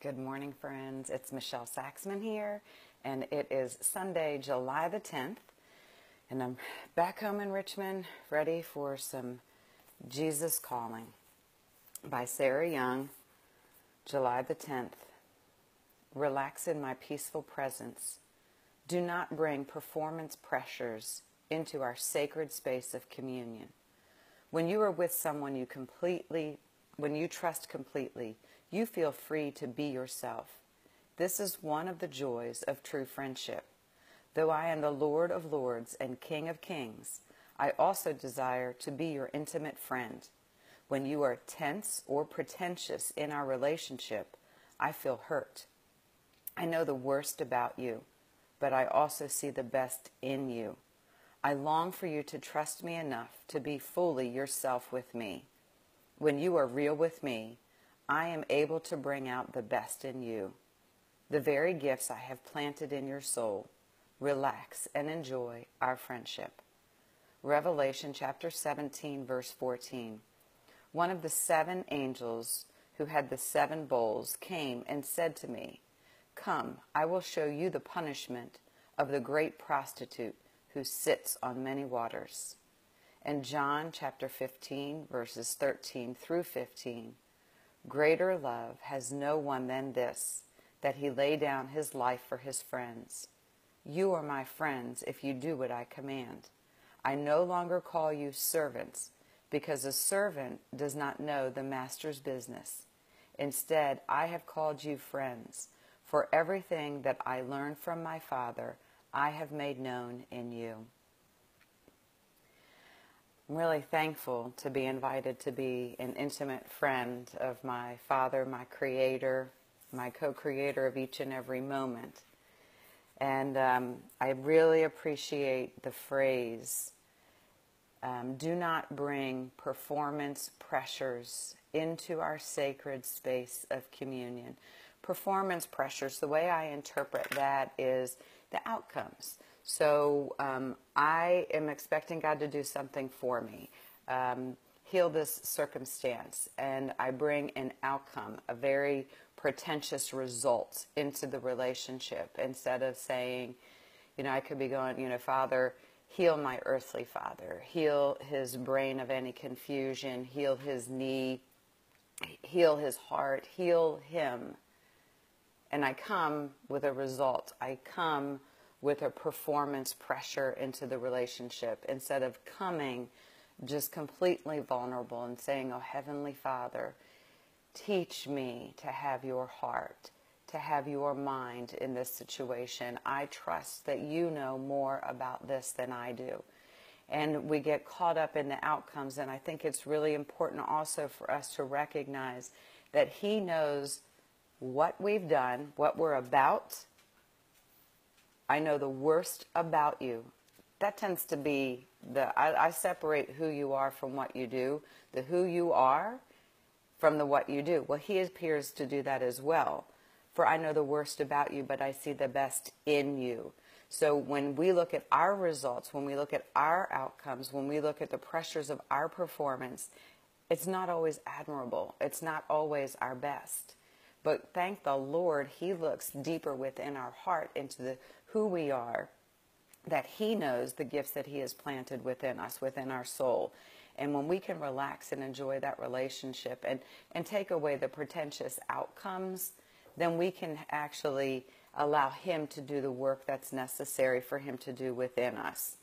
Good morning, friends. It's Michelle Saxman here, and it is Sunday, July the 10th, and I'm back home in Richmond, ready for some Jesus Calling by Sarah Young, July the 10th. Relax in my peaceful presence. Do not bring performance pressures into our sacred space of communion. When you are with someone when you trust completely, you feel free to be yourself. This is one of the joys of true friendship. Though I am the Lord of Lords and King of Kings, I also desire to be your intimate friend. When you are tense or pretentious in our relationship, I feel hurt. I know the worst about you, but I also see the best in you. I long for you to trust me enough to be fully yourself with me. When you are real with me, I am able to bring out the best in you, the very gifts I have planted in your soul. Relax and enjoy our friendship. Revelation chapter 17, verse 14. One of the 7 angels who had the 7 bowls came and said to me, "Come, I will show you the punishment of the great prostitute who sits on many waters." And John chapter 15, verses 13 through 15. Greater love has no one than this, that he lay down his life for his friends. You are my friends if you do what I command. I no longer call you servants, because a servant does not know the master's business. Instead, I have called you friends, for everything that I learned from my Father, I have made known in you. I'm really thankful to be invited to be an intimate friend of my Father, my Creator, my co-creator of each and every moment. And I really appreciate the phrase, do not bring performance pressures into our sacred space of communion. Performance pressures, the way I interpret that is the outcomes. So I am expecting God to do something for me, heal this circumstance, and I bring an outcome, a very pretentious result into the relationship instead of saying, I could be going, Father, heal my earthly father, heal his brain of any confusion, heal his knee, heal his heart, heal him. And I come with a result. I come with a performance pressure into the relationship instead of coming just completely vulnerable and saying, "Oh, Heavenly Father, teach me to have your heart, to have your mind in this situation. I trust that you know more about this than I do." And we get caught up in the outcomes, and I think it's really important also for us to recognize that He knows what we've done, what we're about. I know the worst about you. That tends to be I separate who you are from what you do, the who you are from the what you do. Well, He appears to do that as well. For I know the worst about you, but I see the best in you. So when we look at our results, when we look at our outcomes, when we look at the pressures of our performance, it's not always admirable. It's not always our best. But thank the Lord, He looks deeper within our heart into who we are, that He knows the gifts that He has planted within us, within our soul. And when we can relax and enjoy that relationship and take away the pretentious outcomes, then we can actually allow Him to do the work that's necessary for Him to do within us.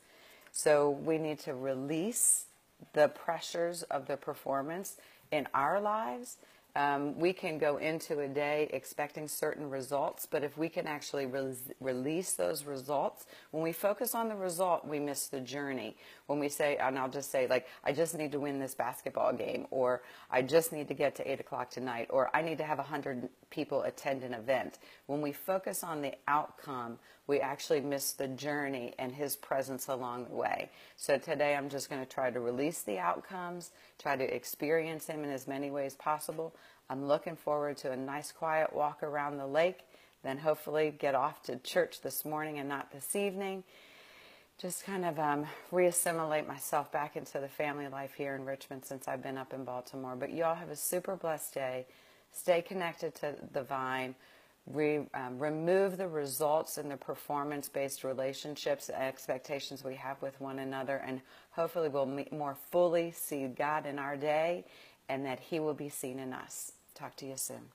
So we need to release the pressures of the performance in our lives. We can go into a day expecting certain results, but if we can actually release those results, when we focus on the result, we miss the journey. When we say, and I'll just say, like, I just need to win this basketball game, or I just need to get to 8 o'clock tonight, or I need to have 100 people attend an event. When we focus on the outcome, we actually miss the journey and His presence along the way. So today I'm just going to try to release the outcomes, try to experience Him in as many ways possible. I'm looking forward to a nice quiet walk around the lake, then hopefully get off to church this morning and not this evening. Just kind of reassimilate myself back into the family life here in Richmond since I've been up in Baltimore. But you all have a super blessed day. Stay connected to the vine. Remove the results and the performance-based relationships and expectations we have with one another, and hopefully we'll more fully see God in our day, and that He will be seen in us. Talk to you soon.